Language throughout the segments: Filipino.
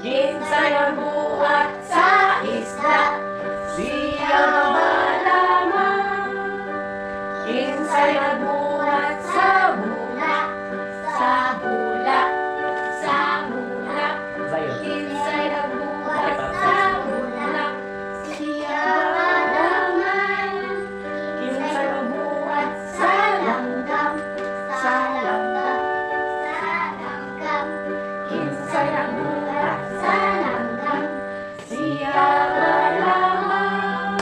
Kinsay nagbuhat sa isda, siya malaman. Kinsay nagbuhat sa bula, sa bula, sa bula. Kinsay nagbuhat sa bula, siya malaman. Kinsay nagbuhat sa langgam, sa langgam, sa langgam. Kinsay nagbuhat sa langgam, siya malaman.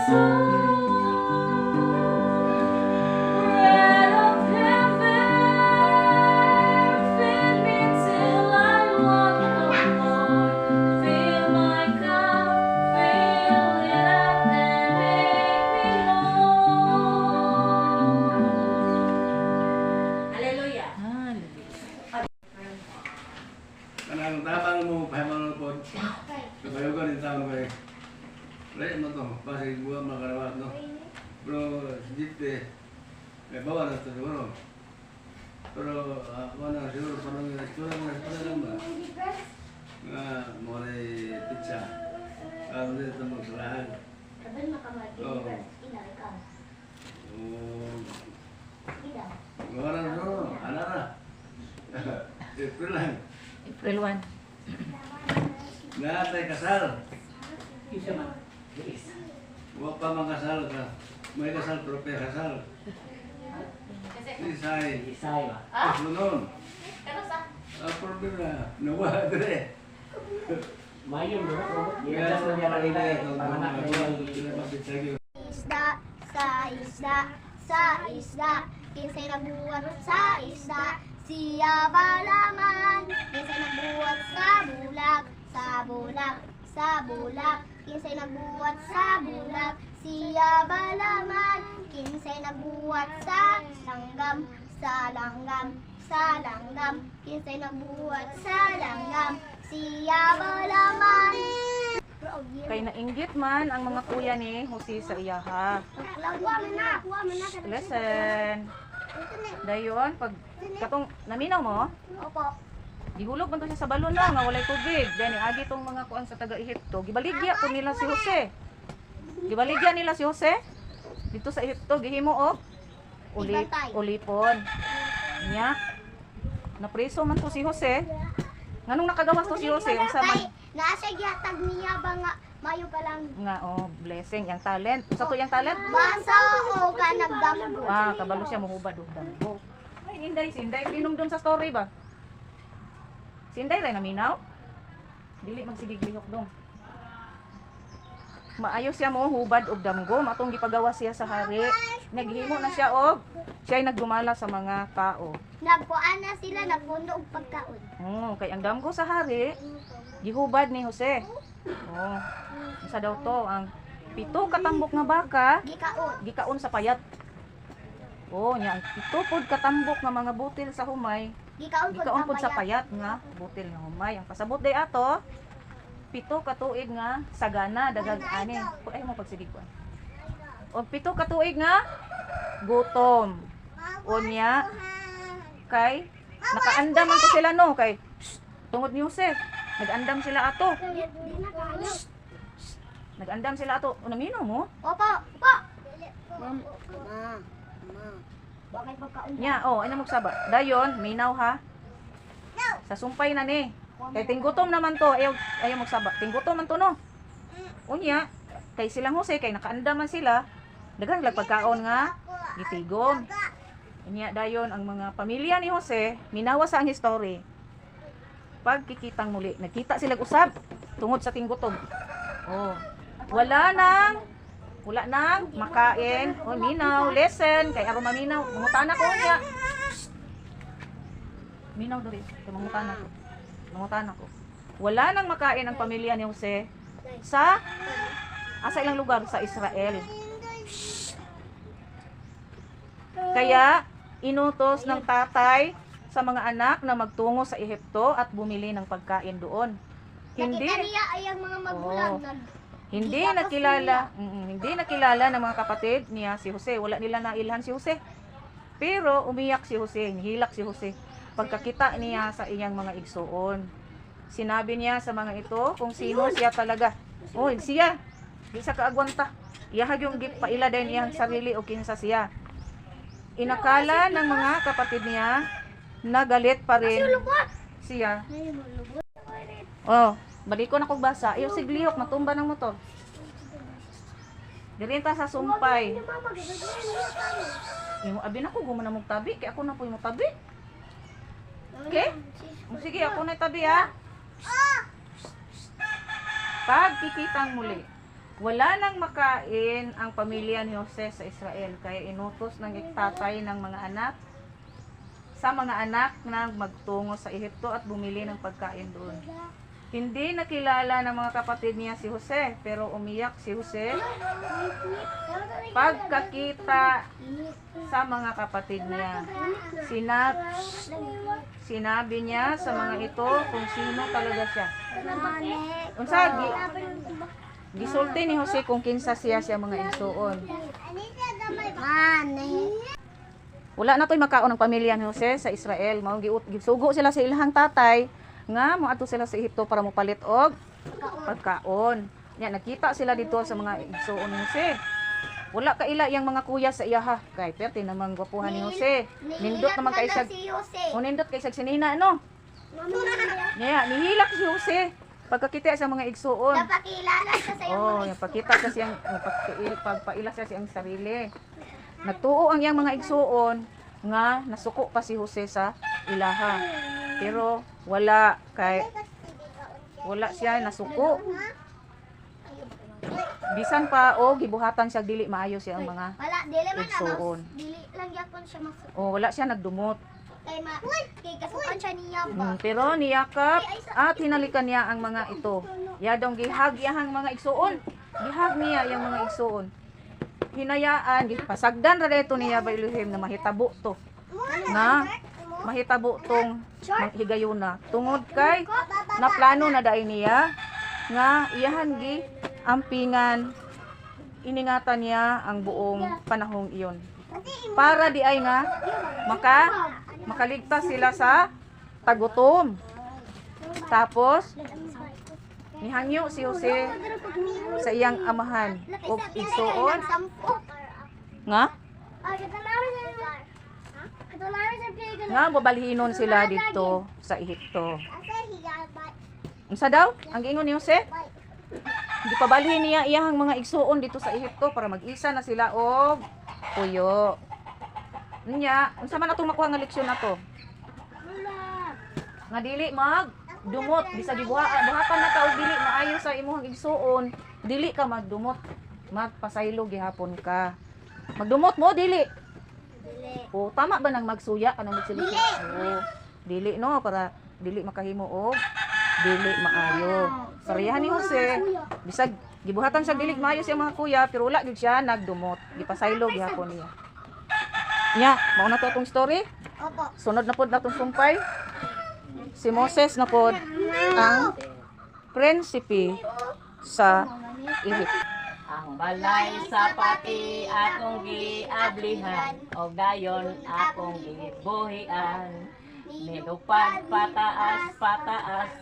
Bread of heaven, feed me till I want no more. Fill my cup, fill it up, and make me whole. Hallelujah. Kanang tabang mo pahamang po. Kabayo ko rin taon ko eh. Right mo to, pasig buwan makarawat no. Pero dito may bawa na ito siguro. Pero wala siguro parang lang ba? Nga mo rin pizza. Ano dito magsalahan. Oo. Gawa na siguro, ana na. April lang. April 1. Nga tayo kasal. Huwag pa makasal ka. May kasal, pero may kasal. Isay. Isay ba? Kasunod. Ang problema, nawa dire. Mayon bro. Kaya sa mga kanina ito, Panganak na mga yun. pinapapit sa iyo. Isda, sa isda, kinsay nagbuhat sa isda, siya balaman. Kinsay nagbuhat sa bulak, kinsay nagbuhat sa bulak, siya balaman. Kinsay nagbuhat sa langgam, kinsay nagbuhat sa langgam, siya balaman. Kay nainggit man ang mga kuya ni Jose sa iyaha. Kuha mo na. Listen. Dayon, pag katong naminaw mo, Opo. gihulog man to siya sa balon na nga walay tubig. Then agi tong mga kuan sa taga-Ehipto, gibaligya ko nila si Jose. Gibaligya nila si Jose dito sa Ehipto, gihimo og ulipon. Nya napreso man to si Jose. Nganong nakagawas to si Jose unsa man Nasa gihatag niya ba nga mayo pa lang nga blessing yang talent. Sa to yang talent? basa o ka nagdamgo. Kabalo siya mohubad og damgo. Ay, Inday, si Inday pinumdum sa story ba? Si Inday ray naminaw? Dili magsigig-lihok dong. Maayo siya mo hubad og damgo, matong gipagawa siya sa hari. Naghimo na siya og siya ay nagdumala sa mga tao. Nagpuan na sila nagpuno og pagkaon. Kay ang damgo sa hari, gihubad ni Jose. Isa daw to ang 7 katambok nga baka gikaon sa payat. Nya ang 7 pod katambok nga mga butil sa humay, Gikaon gikaon pod sa payat nga butil nga humay. Ang pasabot day ato 7 ka tuig nga sagana dagag ani. Ay mo pagsigig ko. Og 7 ka tuig nga gutom. Unya kay nakaandam man ko sila no kay tungod ni Jose. Nag-andam sila ato. Nag-andam sila ato. Naminaw mo? Opo. Mama. Bakit pagkaon? Nya, ano magsaba? Dayon, minaw ha. Sa sumpay na ni. Kay tinggutom naman to. Ayaw magsaba. Tinggutom man to no. Unya, kay silang Jose kay nakaandam man sila. Daghang lag pagkaon nga gitigom. Unya dayon ang mga pamilya ni Jose minawa sa ang history. Pagkikitang muli, nagkita sila usab tungod sa tinggutom. Wala nang makain. Minaw, listen, kay aron maminaw, mangutana ko niya. Minaw diri, kay mangutana ko. Wala nang makain ang pamilya ni Jose sa asa ilang lugar sa Israel. Kaya inutos ng tatay sa mga anak na magtungo sa Ehipto at bumili ng pagkain doon. Nakita niya ay ang mga magulang Hindi nakilala ng mga kapatid niya si Jose. Wala nila nailhan si Jose. Pero umiyak si Jose, nihilak si Jose pagkakita niya sa iyang mga igsoon. Sinabi niya sa mga ito kung sino siya talaga. Siya. Di sa kaagwanta. Iyahag yung paila din iyang sarili o kinsa siya. Inakala ng mga kapatid niya na galit pa rin siya. Balik ko na kong basa. Iyo siglihok, natumba ng motor. Dirinta sa sumpay. Yung abi na ko, gumana mong tabi. Kaya ako na po yung tabi. Okay? Sige, ako na tabi ha. Pagkikitang muli. Wala nang makain ang pamilya ni Jose sa Israel, kaya inutos ng tatay ng mga anak sa mga anak na magtungo sa Ehipto at bumili ng pagkain doon. Hindi nakilala ng mga kapatid niya si Jose, pero umiyak si Jose pagkakita sa mga kapatid niya. Sinabi niya sa mga ito kung sino talaga siya. Unsa gisulti ni Jose kung kinsa siya mga igsuon. Wala na to'y makaon ng pamilya ni Jose sa Israel. Mao gisugo sila sa ilahang tatay nga moadto sila sa Ehipto para mopalit og pagkaon. Nya nakita sila dito sa mga igsuon ni Jose. Wala kaila yang mga kuya sa iyaha. Kay perti namang gwapuhan ni Jose. Nindot naman kay sag nindot kay sag sinina no. Nya nihilak si Jose pagkakita sa mga igsuon. Napakilala siya sa iyong Oh, yung pakita sa siyang pagpaila siya siyang sarili. Nagtuo ang iyang mga igsuon nga nasuko pa si Jose sa ilaha. Pero wala siya nasuko. Bisan pa o gibuhatan siya dili maayo siya ang mga Wala, dili man igsuon. dili lang yapon siya masuko. Oh, wala siya nagdumot. Kay kasukan siya niya ba. Pero niyakap at hinalikan niya ang mga ito. Yadong gihag iyang mga igsuon. Gihag niya yung mga igsuon. Hinayaan, pasagdan ra dito niya ba Elohim na mahitabo to. Na mahitabo tong higayuna. Tungod kay na plano na dai niya nga iyahan gi ampingan iningatan niya ang buong panahong iyon. Para di ay nga makaligtas sila sa tagutom. Tapos nihangyo si Jose sa iyang amahan og igsuon nga babalhinon sila dito sa Ehipto. Unsa daw? Ang giingon ni Jose? Di pabalhin niya iyahang mga igsuon dito sa Ehipto para mag-isa na sila og puyo. Nya, unsa man atong makuha nga leksyon nato? Nga dili dumot bisag buhatan na ka og dili maayo sa imong igsuon, dili ka magdumot. Magpasaylo gihapon ka. Magdumot mo dili. O tama ba nang magsuya kanang magsilik? O dili no para dili makahimo og dili maayo. Sariyahan ni Jose, bisag gibuhatan siya dili maayo siya mga kuya pero wala gyud siya nagdumot. Gipasaylo gihapon niya. Nya, mao na to atong story. Opo. Sunod na pod natong sumpay. Si Moses na pod ang prinsipe sa Egypt. Ang balay sa pati akong giablihan, o dayon akong gibuhian. Nilupad pataas,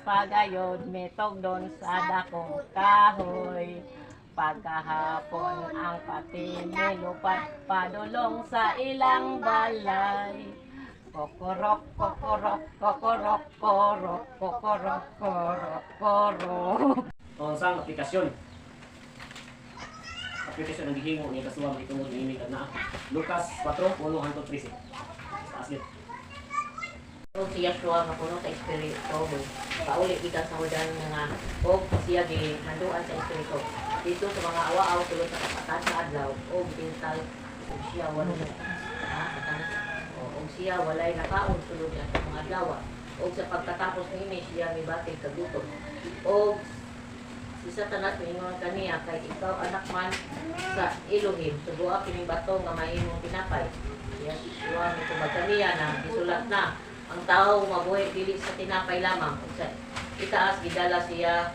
pagayon, mitogdon sa dakong kahoy. Pagkahapon ang pati nilupad, padulong sa ilang balay. Kokorok, kokorok, kokorok, korok, kokorok, korok, korok. O sa aplikasyon. Aplikasyon ang gihingo ni kasuwang itungod ni na Lucas 4:1-13. Taas yun. Si Yeshua nga puno sa Espiritu, pauli kita sa hudan nga o siya gihanduan sa Espiritu. Dito sa mga awa-aw tulad sa kapatan sa adlaw o pintal o siya siya walay nakaon sulod sa mga adlaw. O sa pagkatapos niini siya mibatig kagutom. O si Satanas mingon kaniya kay ikaw anak man sa Elohim, subuha kining bato nga mahimong tinapay. Yeshua mitubag kaniya na gisulat na ang tao mabuhay dili sa tinapay lamang. Sa itaas gidala siya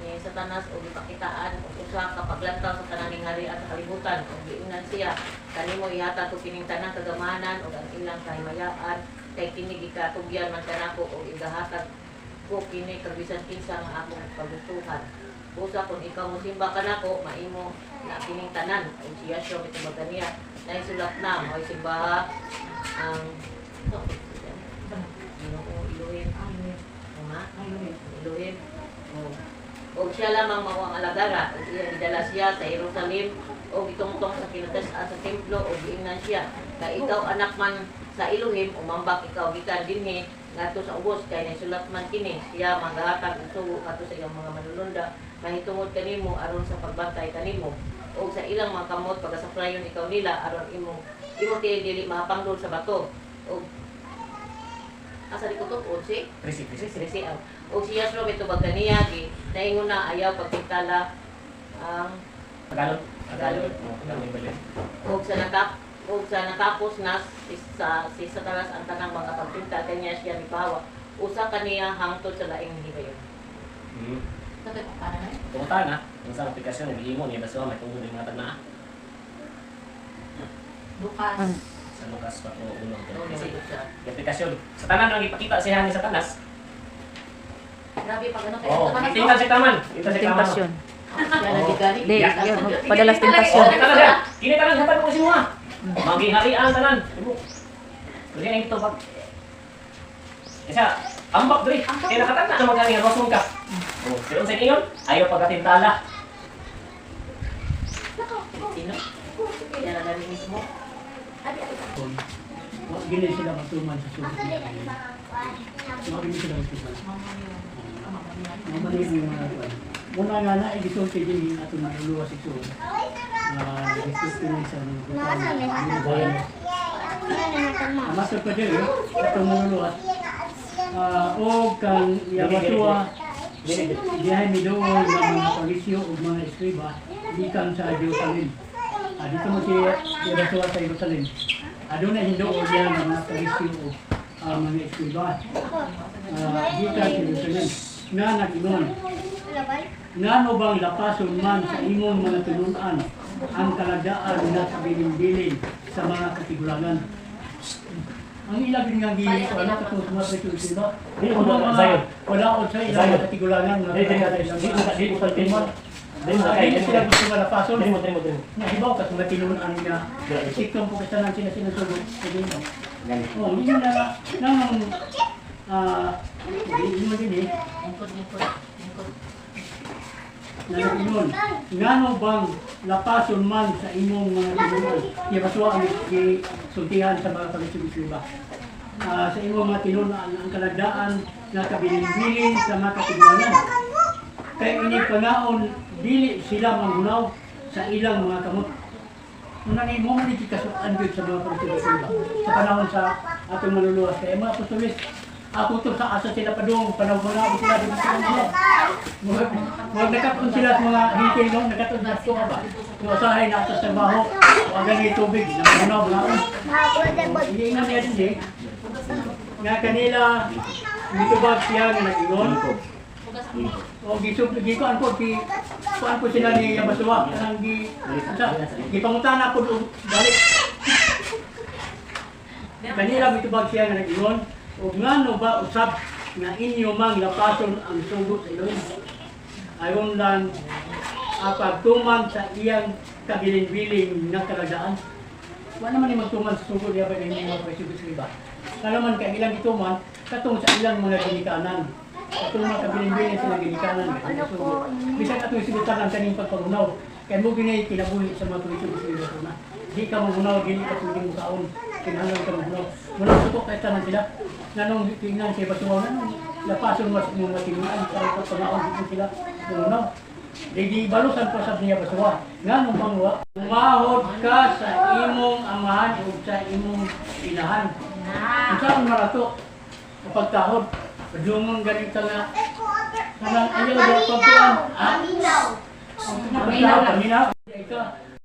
ni Satanas o gipakitaan o usa ka paglantaw sa tanang hari at kalibutan o giingnan siya kanimo ihatag ko kining tanang kagamanan o ang ilang kahimayaan kay kini gikatugyan man kanako o igahatag ko kini kabisan kinsa nga akong pagustuhan. Usa kun ikaw mosimba kanako maimo na kining tanan o siya siya mitubag kaniya na isulat na mo simba ang Elohim. Elohim. O siya lamang mao ang alagara. Idala siya sa Jerusalem o gitungtong sa kinutas-an sa templo o giingnan siya. Kay ikaw anak man sa Elohim, umambak ikaw gikan dinhi ngadto sa ubos kay nasulat man kini siya maghatag og sugo kadto sa ilang mga manulunda mahitungod kanimo aron sa pagbantay kanimo o sa ilang mga kamot pagka-supplyon ikaw nila aron imo dili mapanglol sa bato o asa di ko to si 13 o siya sro mitubag kaniya gi naingon na ayaw pagpintala ang Tagalog. Tagalog. Oh, og sa natapos na si Satanas ang tanang mga pagpinta kanya siya mipawa usa kaniya hangtod sa laing higayon. Pumunta na. Ang sa aplikasyon, nag-iimo niya. Basta may tungkol yung mga tagna. Lukas. Sa Lucas 4:1. Kasi, siya. yung aplikasyon. Sa tanan ang ipakita siya ni Satanas. Grabe pag ano Oo, itingan si Taman. Itingan si Taman. Tentasyon. Siya nagigani. Di, Yeah. yun, padalas tentasyon. Oh, kita na siya. Kini tanan hatan ko si mga. Maghiharian tanan. Kasi ang ito pag isa, ambak diri. Kaya nakatanda na magani rosong ka. Oh, pero sa inyo, ayaw pagkatintala. Sino? Kaya na namin mismo. Gini sila matuman sa sulit. Gini sila matuman. Mamali yung mga kuwan. Muna nga na, gisulti din yung ato maluluwas ito. Gisulti na isa ng kuwan. Masok pa din, ato maluluwas. O kang Yabasua, dihay midoon ng mga palisyo o mga eskriba, ikan sa Jerusalem. Dito mo si Yabasua sa Jerusalem. Aduna hindoon diyan ng mga palisyo o mga eskriba. Ikan sa Jerusalem. Nga nag-inon. Ngano bang lapason man sa imong mga tulunan ang kalagdaan na sa bilin-bilin sa mga katigulangan? Ang ilagin nga gili ko, ano ka itong sumasay sila? Wala ko sa ilang mga katigulangan. Hindi sila gusto malapason. Nahibaw ka itong tulunan niya. Sikong po kasanan sila sinasugod sa dito. Oo, yun na nang hindi mo din eh. Nanaginon, ngano bang lapason man sa imong mga tinunan? Yabasua ang sultihan sa mga pagsusuba. Sa imong mga tinunan ang kalagdaan na kabilin-bilin sa mga katigulangan. Kaya ini panaon, dili sila manghunaw sa ilang mga kamot. Unang mo man ikikasuan gyud sa mga pagsusuba. Sa panahon sa atong maluluwas kay mga apostoles. Ako to sa asa sila padung panahon sila dito sa kanila. Huwag nakatun sila sa mga hitil no, nakatun sa ito ba? Yung asahay na atas sa baho, huwag ganyan tubig, namunaw mga hindi nga niya din nga kanila, mitubag siya nga nag-ingon. O gikuan po, kuan po sila ni Yabasua, kanang gipangutana po balik. Kanila mitubag siya nga nag-ingon. O ngano ba usab nga inyo mang lapason ang sugo sa Elohim? Ayon lang pagtuman sa iyang kabilin-biling na kalagdaan. Wala naman yung magtuman sa sugo niya ba ng mga presibus riba. Kalaman ka ilang ituman, katong sa ilang mga ginikanan. Katong mga kabilin-biling sila ginikanan. Bisag atong isibutan ang kaning pagpagunaw. Kaya mo ginay kinabuhi sa mga presibus riba na. Di ka magunaw, gini ka tuging mukaon. Kinahanglan ka magunaw. Mula sutok kahit tanan sila. Nanong tingnan kay Basuwa, nanong lapason mas mga tinuan. Para pagpanaon dito sila. Magunaw. Di balusan pa sa niya Basuwa. Nanong bangwa. Umahod ka sa imong amahan o sa imong inahan. Kung saan marato, kapag tahod, padungon galing ka nga. Kanang ayaw na pagpuan. Paminaw. Paminaw.